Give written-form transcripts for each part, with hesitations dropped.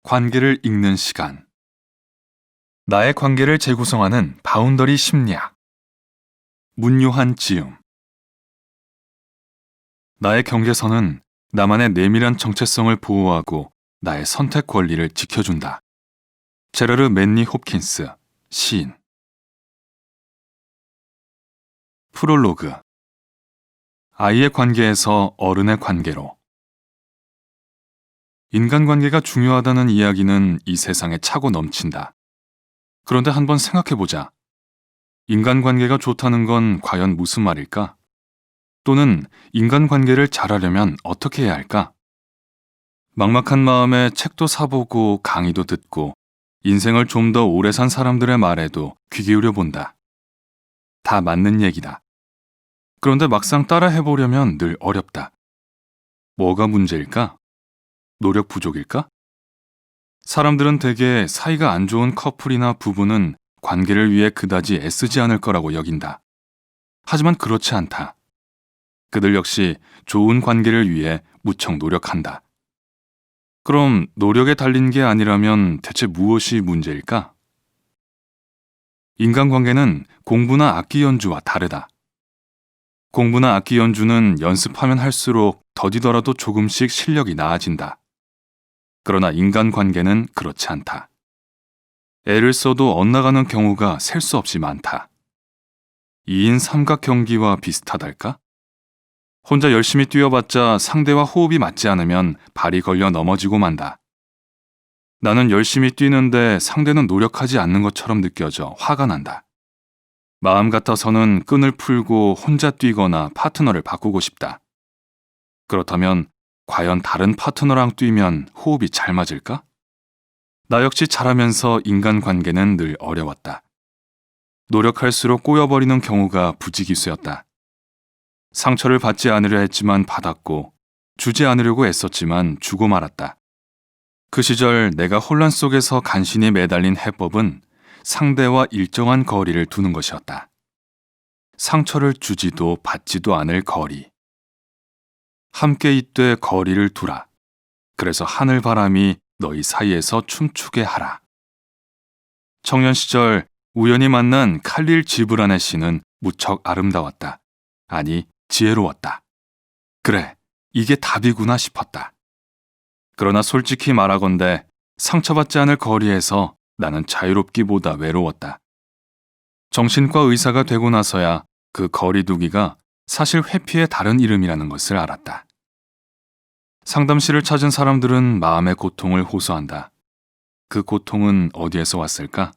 관계를 읽는 시간. 나의 관계를 재구성하는 바운더리 심리학. 문요한 지음. 나의 경계선은 나만의 내밀한 정체성을 보호하고 나의 선택 권리를 지켜준다. 제러르 맨리 홉킨스, 시인. 프롤로그. 아이의 관계에서 어른의 관계로. 인간관계가 중요하다는 이야기는 이 세상에 차고 넘친다. 그런데 한번 생각해보자. 인간관계가 좋다는 건 과연 무슨 말일까? 또는 인간관계를 잘하려면 어떻게 해야 할까? 막막한 마음에 책도 사보고 강의도 듣고 인생을 좀 더 오래 산 사람들의 말에도 귀 기울여 본다. 다 맞는 얘기다. 그런데 막상 따라 해보려면 늘 어렵다. 뭐가 문제일까? 노력 부족일까? 사람들은 대개 사이가 안 좋은 커플이나 부부는 관계를 위해 그다지 애쓰지 않을 거라고 여긴다. 하지만 그렇지 않다. 그들 역시 좋은 관계를 위해 무척 노력한다. 그럼 노력에 달린 게 아니라면 대체 무엇이 문제일까? 인간관계는 공부나 악기 연주와 다르다. 공부나 악기 연주는 연습하면 할수록 더디더라도 조금씩 실력이 나아진다. 그러나 인간관계는 그렇지 않다. 애를 써도 엇나가는 경우가 셀 수 없이 많다. 2인 삼각경기와 비슷하달까? 혼자 열심히 뛰어봤자 상대와 호흡이 맞지 않으면 발이 걸려 넘어지고 만다. 나는 열심히 뛰는데 상대는 노력하지 않는 것처럼 느껴져 화가 난다. 마음 같아서는 끈을 풀고 혼자 뛰거나 파트너를 바꾸고 싶다. 그렇다면 과연 다른 파트너랑 뛰면 호흡이 잘 맞을까? 나 역시 잘하면서 인간관계는 늘 어려웠다. 노력할수록 꼬여버리는 경우가 부지기수였다. 상처를 받지 않으려 했지만 받았고, 주지 않으려고 애썼지만 주고 말았다. 그 시절 내가 혼란 속에서 간신히 매달린 해법은 상대와 일정한 거리를 두는 것이었다. 상처를 주지도 받지도 않을 거리. 함께 있되 거리를 두라. 그래서 하늘바람이 너희 사이에서 춤추게 하라. 청년 시절 우연히 만난 칼릴 지브란의 시는 무척 아름다웠다. 아니, 지혜로웠다. 그래, 이게 답이구나 싶었다. 그러나 솔직히 말하건대 상처받지 않을 거리에서 나는 자유롭기보다 외로웠다. 정신과 의사가 되고 나서야 그 거리두기가 사실 회피의 다른 이름이라는 것을 알았다. 상담실을 찾은 사람들은 마음의 고통을 호소한다. 그 고통은 어디에서 왔을까?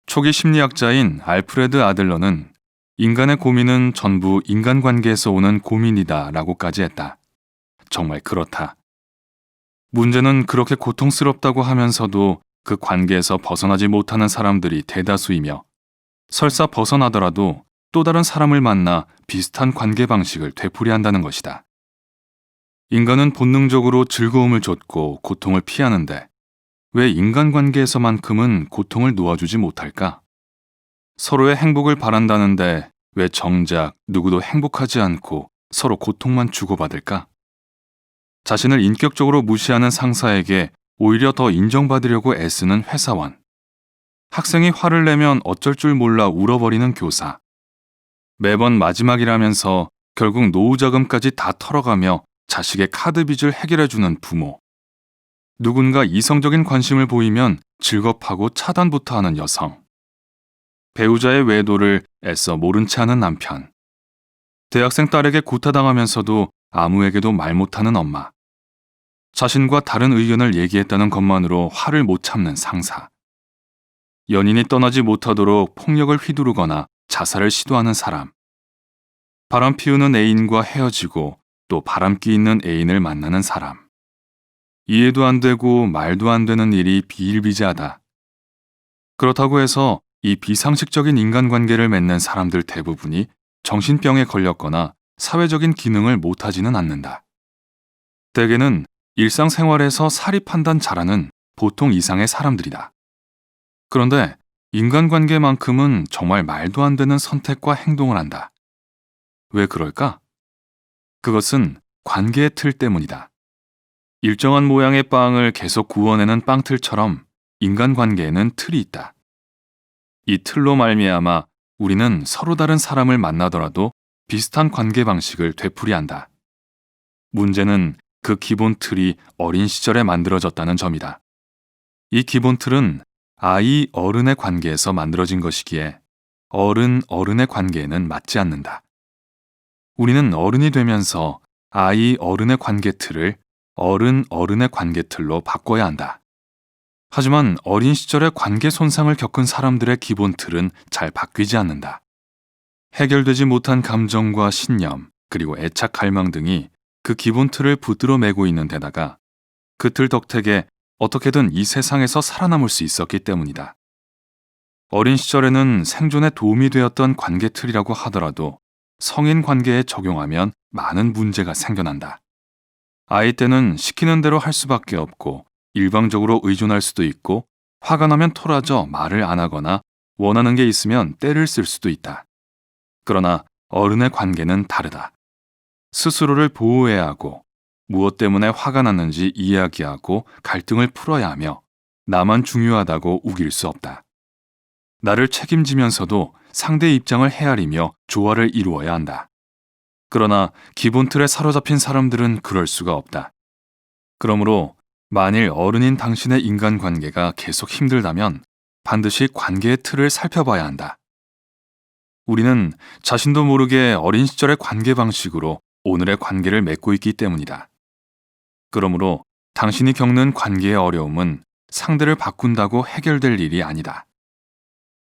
초기 심리학자인 알프레드 아들러는 인간의 고민은 전부 인간관계에서 오는 고민이다 라고까지 했다. 정말 그렇다. 문제는 그렇게 고통스럽다고 하면서도 그 관계에서 벗어나지 못하는 사람들이 대다수이며 설사 벗어나더라도 또 다른 사람을 만나 비슷한 관계 방식을 되풀이한다는 것이다. 인간은 본능적으로 즐거움을 좇고 고통을 피하는데 왜 인간관계에서만큼은 고통을 놓아주지 못할까? 서로의 행복을 바란다는데 왜 정작 누구도 행복하지 않고 서로 고통만 주고받을까? 자신을 인격적으로 무시하는 상사에게 오히려 더 인정받으려고 애쓰는 회사원. 학생이 화를 내면 어쩔 줄 몰라 울어버리는 교사. 매번 마지막이라면서 결국 노후자금까지 다 털어가며 자식의 카드 빚을 해결해주는 부모. 누군가 이성적인 관심을 보이면 즐겁하고 차단부터 하는 여성. 배우자의 외도를 애써 모른 채 하는 남편. 대학생 딸에게 구타당하면서도 아무에게도 말 못하는 엄마. 자신과 다른 의견을 얘기했다는 것만으로 화를 못 참는 상사. 연인이 떠나지 못하도록 폭력을 휘두르거나 자살을 시도하는 사람. 바람 피우는 애인과 헤어지고 또 바람기 있는 애인을 만나는 사람. 이해도 안 되고 말도 안 되는 일이 비일비재하다. 그렇다고 해서 이 비상식적인 인간관계를 맺는 사람들 대부분이 정신병에 걸렸거나 사회적인 기능을 못하지는 않는다. 대개는 일상생활에서 사리 판단 잘하는 보통 이상의 사람들이다. 그런데 인간관계만큼은 정말 말도 안 되는 선택과 행동을 한다. 왜 그럴까? 그것은 관계의 틀 때문이다. 일정한 모양의 빵을 계속 구워내는 빵틀처럼 인간관계에는 틀이 있다. 이 틀로 말미암아 우리는 서로 다른 사람을 만나더라도 비슷한 관계 방식을 되풀이한다. 문제는 그 기본 틀이 어린 시절에 만들어졌다는 점이다. 이 기본 틀은 아이 어른의 관계에서 만들어진 것이기에 어른의 관계에는 맞지 않는다. 우리는 어른이 되면서 아이 어른의 관계 틀을 어른의 관계 틀로 바꿔야 한다. 하지만 어린 시절에 관계 손상을 겪은 사람들의 기본 틀은 잘 바뀌지 않는다. 해결되지 못한 감정과 신념, 그리고 애착 갈망 등이 그 기본 틀을 붙들어 매고 있는 데다가 그 틀 덕택에 어떻게든 이 세상에서 살아남을 수 있었기 때문이다. 어린 시절에는 생존에 도움이 되었던 관계 틀이라고 하더라도 성인 관계에 적용하면 많은 문제가 생겨난다. 아이 때는 시키는 대로 할 수밖에 없고 일방적으로 의존할 수도 있고 화가 나면 토라져 말을 안 하거나 원하는 게 있으면 떼를 쓸 수도 있다. 그러나 어른의 관계는 다르다. 스스로를 보호해야 하고 무엇 때문에 화가 났는지 이야기하고 갈등을 풀어야 하며 나만 중요하다고 우길 수 없다. 나를 책임지면서도 상대의 입장을 헤아리며 조화를 이루어야 한다. 그러나 기본 틀에 사로잡힌 사람들은 그럴 수가 없다. 그러므로 만일 어른인 당신의 인간관계가 계속 힘들다면 반드시 관계의 틀을 살펴봐야 한다. 우리는 자신도 모르게 어린 시절의 관계 방식으로 오늘의 관계를 맺고 있기 때문이다. 그러므로 당신이 겪는 관계의 어려움은 상대를 바꾼다고 해결될 일이 아니다.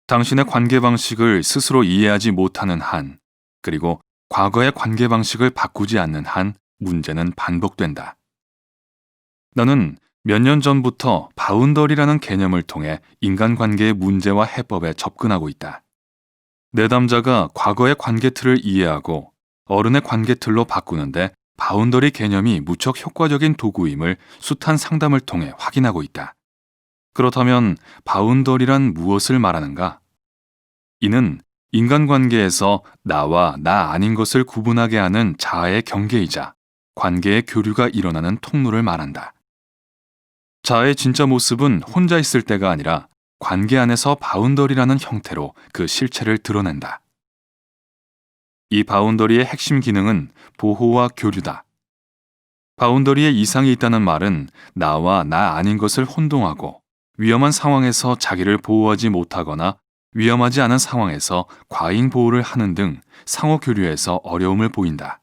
당신의 관계 방식을 스스로 이해하지 못하는 한, 그리고 과거의 관계 방식을 바꾸지 않는 한 문제는 반복된다. 나는 몇 년 전부터 바운더리라는 개념을 통해 인간관계의 문제와 해법에 접근하고 있다. 내담자가 과거의 관계 틀을 이해하고 어른의 관계 틀로 바꾸는데 바운더리 개념이 무척 효과적인 도구임을 숱한 상담을 통해 확인하고 있다. 그렇다면 바운더리란 무엇을 말하는가? 이는 인간관계에서 나와 나 아닌 것을 구분하게 하는 자아의 경계이자 관계의 교류가 일어나는 통로를 말한다. 자아의 진짜 모습은 혼자 있을 때가 아니라 관계 안에서 바운더리라는 형태로 그 실체를 드러낸다. 이 바운더리의 핵심 기능은 보호와 교류다. 바운더리에 이상이 있다는 말은 나와 나 아닌 것을 혼동하고 위험한 상황에서 자기를 보호하지 못하거나 위험하지 않은 상황에서 과잉 보호를 하는 등 상호 교류에서 어려움을 보인다.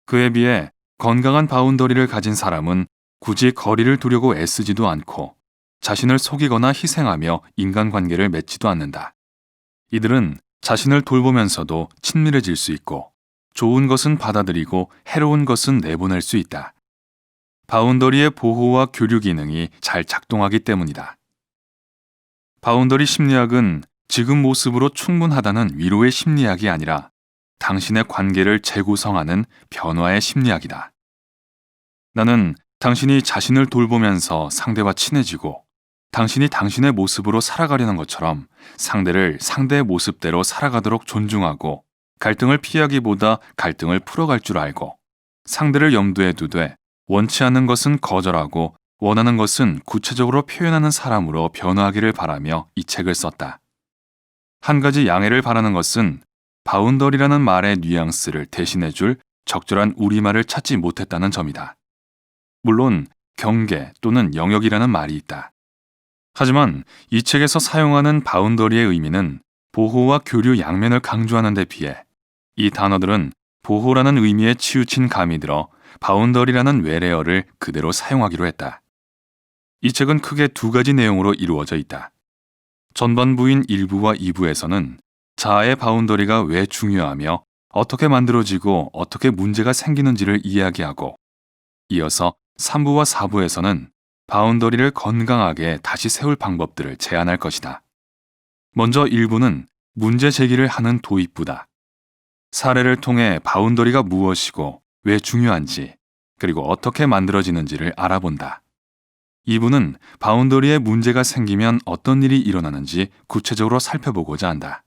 그에 비해 건강한 바운더리를 가진 사람은 굳이 거리를 두려고 애쓰지도 않고 자신을 속이거나 희생하며 인간관계를 맺지도 않는다. 이들은 자신을 돌보면서도 친밀해질 수 있고 좋은 것은 받아들이고 해로운 것은 내보낼 수 있다. 바운더리의 보호와 교류 기능이 잘 작동하기 때문이다. 바운더리 심리학은 지금 모습으로 충분하다는 위로의 심리학이 아니라 당신의 관계를 재구성하는 변화의 심리학이다. 나는 당신이 자신을 돌보면서 상대와 친해지고 당신이 당신의 모습으로 살아가려는 것처럼 상대를 상대의 모습대로 살아가도록 존중하고 갈등을 피하기보다 갈등을 풀어갈 줄 알고 상대를 염두에 두되 원치 않는 것은 거절하고 원하는 것은 구체적으로 표현하는 사람으로 변화하기를 바라며 이 책을 썼다. 한 가지 양해를 바라는 것은 바운더리라는 말의 뉘앙스를 대신해줄 적절한 우리말을 찾지 못했다는 점이다. 물론 경계 또는 영역이라는 말이 있다. 하지만 이 책에서 사용하는 바운더리의 의미는 보호와 교류 양면을 강조하는 데 비해 이 단어들은 보호라는 의미에 치우친 감이 들어 바운더리라는 외래어를 그대로 사용하기로 했다. 이 책은 크게 두 가지 내용으로 이루어져 있다. 전반부인 1부와 2부에서는 자아의 바운더리가 왜 중요하며 어떻게 만들어지고 어떻게 문제가 생기는지를 이야기하고 이어서 3부와 4부에서는 바운더리를 건강하게 다시 세울 방법들을 제안할 것이다. 먼저 1부는 문제 제기를 하는 도입부다. 사례를 통해 바운더리가 무엇이고 왜 중요한지 그리고 어떻게 만들어지는지를 알아본다. 2부는 바운더리에 문제가 생기면 어떤 일이 일어나는지 구체적으로 살펴보고자 한다.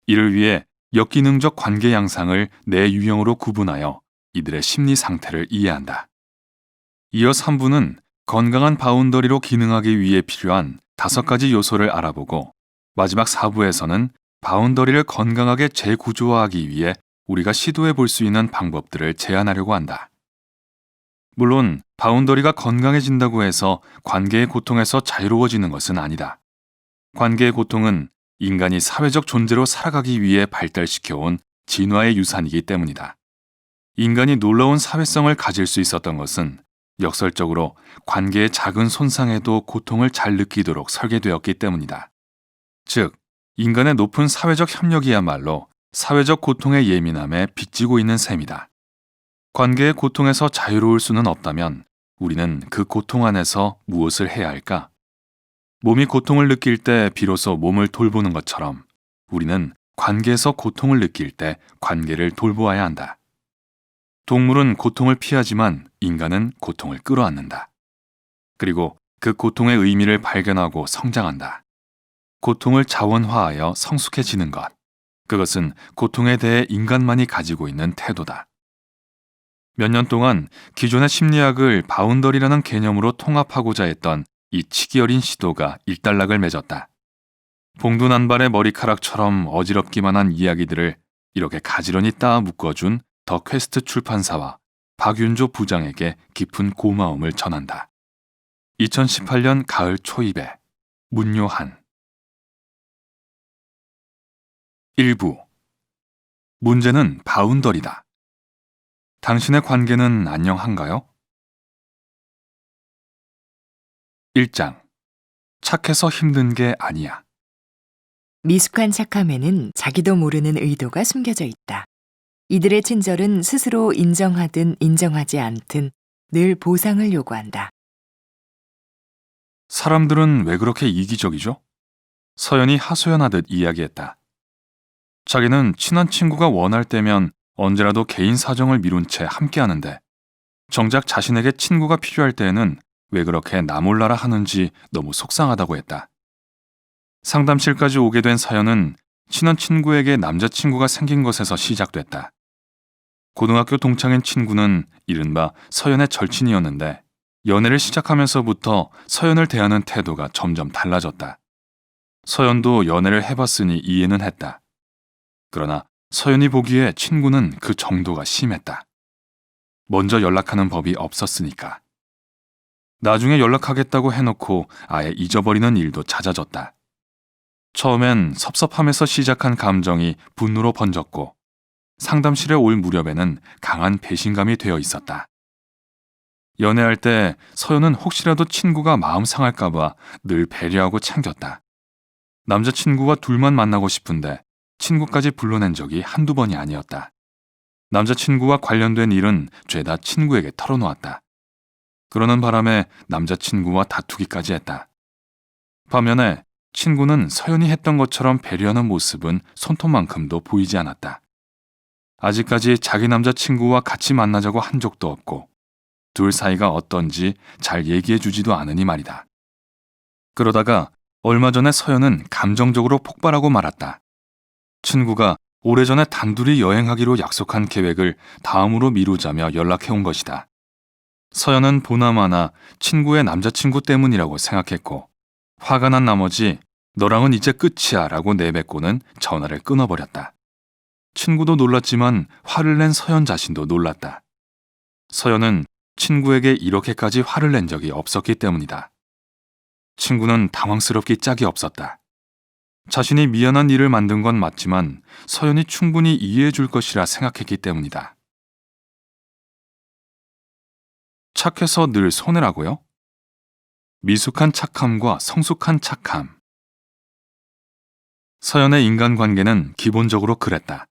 이를 위해 역기능적 관계 양상을 내 유형으로 구분하여 이들의 심리 상태를 이해한다. 이어 3부는 건강한 바운더리로 기능하기 위해 필요한 5가지 요소를 알아보고 마지막 4부에서는 바운더리를 건강하게 재구조화하기 위해 우리가 시도해 볼 수 있는 방법들을 제안하려고 한다. 물론 바운더리가 건강해진다고 해서 관계의 고통에서 자유로워지는 것은 아니다. 관계의 고통은 인간이 사회적 존재로 살아가기 위해 발달시켜온 진화의 유산이기 때문이다. 인간이 놀라운 사회성을 가질 수 있었던 것은 역설적으로 관계의 작은 손상에도 고통을 잘 느끼도록 설계되었기 때문이다. 즉, 인간의 높은 사회적 협력이야말로 사회적 고통의 예민함에 빚지고 있는 셈이다. 관계의 고통에서 자유로울 수는 없다면 우리는 그 고통 안에서 무엇을 해야 할까? 몸이 고통을 느낄 때 비로소 몸을 돌보는 것처럼 우리는 관계에서 고통을 느낄 때 관계를 돌보아야 한다. 동물은 고통을 피하지만 인간은 고통을 끌어안는다. 그리고 그 고통의 의미를 발견하고 성장한다. 고통을 자원화하여 성숙해지는 것. 그것은 고통에 대해 인간만이 가지고 있는 태도다. 몇 년 동안 기존의 심리학을 바운더리라는 개념으로 통합하고자 했던 이 치기 어린 시도가 일단락을 맺었다. 봉두난발의 머리카락처럼 어지럽기만 한 이야기들을 이렇게 가지런히 따 묶어준 더 퀘스트 출판사와 박윤조 부장에게 깊은 고마움을 전한다. 2018년 가을 초입에 문요한 1부 문제는 바운더리다. 당신의 관계는 안녕한가요? 1장 착해서 힘든 게 아니야. 미숙한 착함에는 자기도 모르는 의도가 숨겨져 있다. 이들의 친절은 스스로 인정하든 인정하지 않든 늘 보상을 요구한다. 사람들은 왜 그렇게 이기적이죠? 서연이 하소연하듯 이야기했다. 자기는 친한 친구가 원할 때면 언제라도 개인 사정을 미룬 채 함께하는데 정작 자신에게 친구가 필요할 때에는 왜 그렇게 나 몰라라 하는지 너무 속상하다고 했다. 상담실까지 오게 된 사연은 친한 친구에게 남자친구가 생긴 것에서 시작됐다. 고등학교 동창인 친구는 이른바 서연의 절친이었는데 연애를 시작하면서부터 서연을 대하는 태도가 점점 달라졌다. 서연도 연애를 해봤으니 이해는 했다. 그러나 서연이 보기에 친구는 그 정도가 심했다. 먼저 연락하는 법이 없었으니까. 나중에 연락하겠다고 해놓고 아예 잊어버리는 일도 잦아졌다. 처음엔 섭섭함에서 시작한 감정이 분노로 번졌고 상담실에 올 무렵에는 강한 배신감이 되어 있었다. 연애할 때 서연은 혹시라도 친구가 마음 상할까봐 늘 배려하고 챙겼다. 남자친구와 둘만 만나고 싶은데 친구까지 불러낸 적이 한두 번이 아니었다. 남자친구와 관련된 일은 죄다 친구에게 털어놓았다. 그러는 바람에 남자친구와 다투기까지 했다. 반면에 친구는 서연이 했던 것처럼 배려하는 모습은 손톱만큼도 보이지 않았다. 아직까지 자기 남자친구와 같이 만나자고 한 적도 없고 둘 사이가 어떤지 잘 얘기해주지도 않으니 말이다. 그러다가 얼마 전에 서연은 감정적으로 폭발하고 말았다. 친구가 오래전에 단둘이 여행하기로 약속한 계획을 다음으로 미루자며 연락해온 것이다. 서연은 보나마나 친구의 남자친구 때문이라고 생각했고 화가 난 나머지 너랑은 이제 끝이야 라고 내뱉고는 전화를 끊어버렸다. 친구도 놀랐지만 화를 낸 서연 자신도 놀랐다. 서연은 친구에게 이렇게까지 화를 낸 적이 없었기 때문이다. 친구는 당황스럽기 짝이 없었다. 자신이 미안한 일을 만든 건 맞지만 서연이 충분히 이해해 줄 것이라 생각했기 때문이다. 착해서 늘 손해라고요? 미숙한 착함과 성숙한 착함. 서연의 인간관계는 기본적으로 그랬다.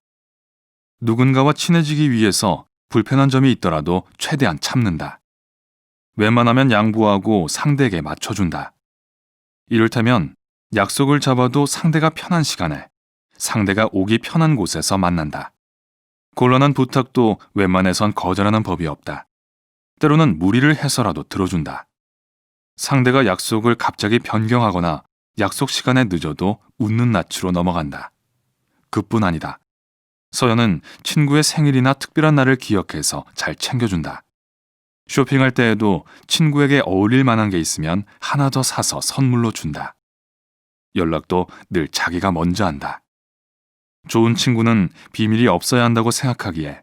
누군가와 친해지기 위해서 불편한 점이 있더라도 최대한 참는다. 웬만하면 양보하고 상대에게 맞춰준다. 이를테면 약속을 잡아도 상대가 편한 시간에, 상대가 오기 편한 곳에서 만난다. 곤란한 부탁도 웬만해선 거절하는 법이 없다. 때로는 무리를 해서라도 들어준다. 상대가 약속을 갑자기 변경하거나 약속 시간에 늦어도 웃는 낯으로 넘어간다. 그뿐 아니다. 서연은 친구의 생일이나 특별한 날을 기억해서 잘 챙겨준다. 쇼핑할 때에도 친구에게 어울릴 만한 게 있으면 하나 더 사서 선물로 준다. 연락도 늘 자기가 먼저 한다. 좋은 친구는 비밀이 없어야 한다고 생각하기에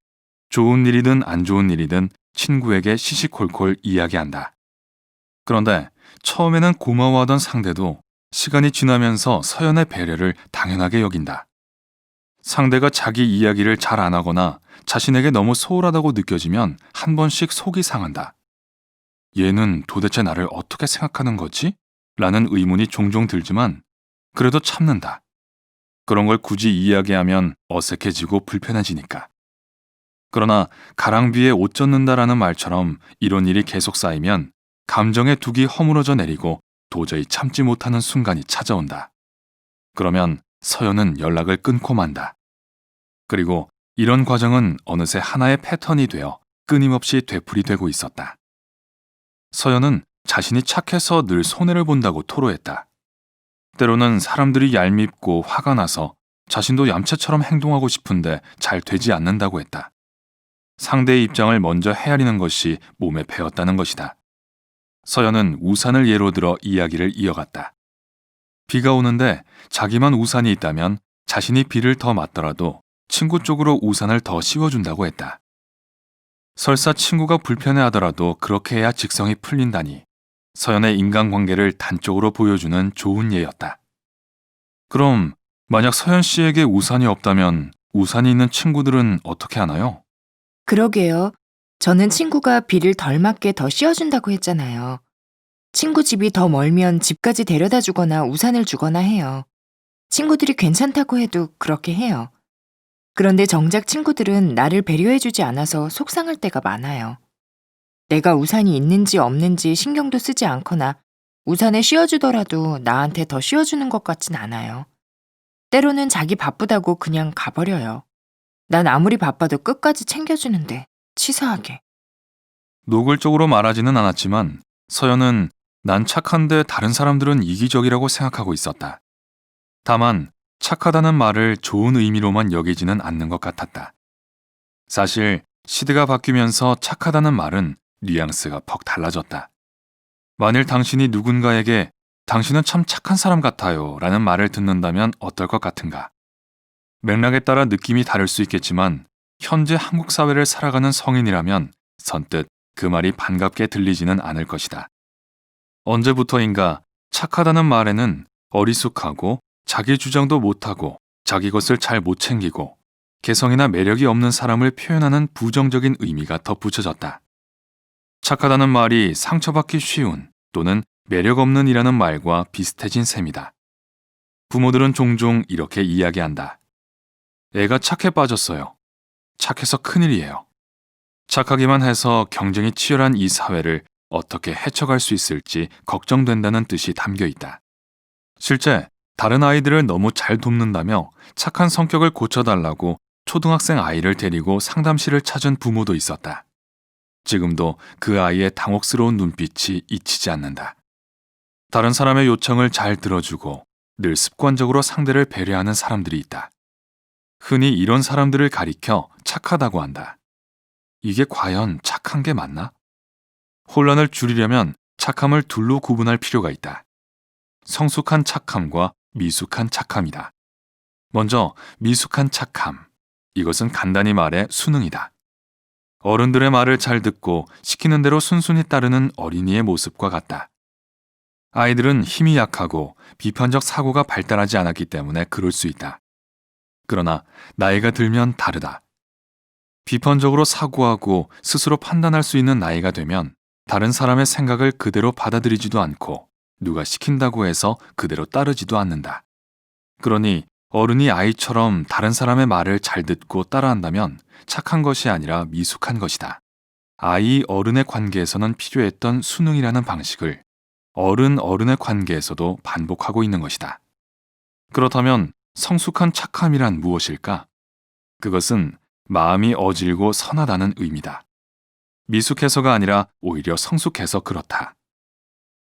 좋은 일이든 안 좋은 일이든 친구에게 시시콜콜 이야기한다. 그런데 처음에는 고마워하던 상대도 시간이 지나면서 서연의 배려를 당연하게 여긴다. 상대가 자기 이야기를 잘 안 하거나 자신에게 너무 소홀하다고 느껴지면 한 번씩 속이 상한다. 얘는 도대체 나를 어떻게 생각하는 거지? 라는 의문이 종종 들지만 그래도 참는다. 그런 걸 굳이 이야기하면 어색해지고 불편해지니까. 그러나 가랑비에 옷 젖는다라는 말처럼 이런 일이 계속 쌓이면 감정의 둑이 허물어져 내리고 도저히 참지 못하는 순간이 찾아온다. 그러면 서연은 연락을 끊고 만다. 그리고 이런 과정은 어느새 하나의 패턴이 되어 끊임없이 되풀이되고 있었다. 서연은 자신이 착해서 늘 손해를 본다고 토로했다. 때로는 사람들이 얄밉고 화가 나서 자신도 얌체처럼 행동하고 싶은데 잘 되지 않는다고 했다. 상대의 입장을 먼저 헤아리는 것이 몸에 배었다는 것이다. 서연은 우산을 예로 들어 이야기를 이어갔다. 비가 오는데 자기만 우산이 있다면 자신이 비를 더 맞더라도 친구 쪽으로 우산을 더 씌워준다고 했다. 설사 친구가 불편해하더라도 그렇게 해야 직성이 풀린다니 서연의 인간관계를 단적으로 보여주는 좋은 예였다. 그럼 만약 서연 씨에게 우산이 없다면 우산이 있는 친구들은 어떻게 하나요? 그러게요. 저는 친구가 비를 덜 맞게 더 씌워준다고 했잖아요. 친구 집이 더 멀면 집까지 데려다 주거나 우산을 주거나 해요. 친구들이 괜찮다고 해도 그렇게 해요. 그런데 정작 친구들은 나를 배려해주지 않아서 속상할 때가 많아요. 내가 우산이 있는지 없는지 신경도 쓰지 않거나 우산에 씌워주더라도 나한테 더 씌워주는 것 같진 않아요. 때로는 자기 바쁘다고 그냥 가버려요. 난 아무리 바빠도 끝까지 챙겨주는데 치사하게. 노골적으로 말하지는 않았지만 서연은 난 착한데 다른 사람들은 이기적이라고 생각하고 있었다. 다만 착하다는 말을 좋은 의미로만 여기지는 않는 것 같았다. 사실 시대가 바뀌면서 착하다는 말은 뉘앙스가 퍽 달라졌다. 만일 당신이 누군가에게 당신은 참 착한 사람 같아요 라는 말을 듣는다면 어떨 것 같은가? 맥락에 따라 느낌이 다를 수 있겠지만 현재 한국 사회를 살아가는 성인이라면 선뜻 그 말이 반갑게 들리지는 않을 것이다. 언제부터인가 착하다는 말에는 어리숙하고 자기 주장도 못하고 자기 것을 잘 못 챙기고 개성이나 매력이 없는 사람을 표현하는 부정적인 의미가 덧붙여졌다. 착하다는 말이 상처받기 쉬운 또는 매력 없는 이라는 말과 비슷해진 셈이다. 부모들은 종종 이렇게 이야기한다. 애가 착해 빠졌어요. 착해서 큰일이에요. 착하기만 해서 경쟁이 치열한 이 사회를 어떻게 헤쳐갈 수 있을지 걱정된다는 뜻이 담겨 있다. 실제 다른 아이들을 너무 잘 돕는다며 착한 성격을 고쳐달라고 초등학생 아이를 데리고 상담실을 찾은 부모도 있었다. 지금도 그 아이의 당혹스러운 눈빛이 잊히지 않는다. 다른 사람의 요청을 잘 들어주고 늘 습관적으로 상대를 배려하는 사람들이 있다. 흔히 이런 사람들을 가리켜 착하다고 한다. 이게 과연 착한 게 맞나? 혼란을 줄이려면 착함을 둘로 구분할 필요가 있다. 성숙한 착함과 미숙한 착함이다. 먼저 미숙한 착함. 이것은 간단히 말해 수능이다. 어른들의 말을 잘 듣고 시키는 대로 순순히 따르는 어린이의 모습과 같다. 아이들은 힘이 약하고 비판적 사고가 발달하지 않았기 때문에 그럴 수 있다. 그러나 나이가 들면 다르다. 비판적으로 사고하고 스스로 판단할 수 있는 나이가 되면 다른 사람의 생각을 그대로 받아들이지도 않고 누가 시킨다고 해서 그대로 따르지도 않는다. 그러니 어른이 아이처럼 다른 사람의 말을 잘 듣고 따라한다면 착한 것이 아니라 미숙한 것이다. 아이 어른의 관계에서는 필요했던 수능이라는 방식을 어른의 관계에서도 반복하고 있는 것이다. 그렇다면 성숙한 착함이란 무엇일까? 그것은 마음이 어질고 선하다는 의미다. 미숙해서가 아니라 오히려 성숙해서 그렇다.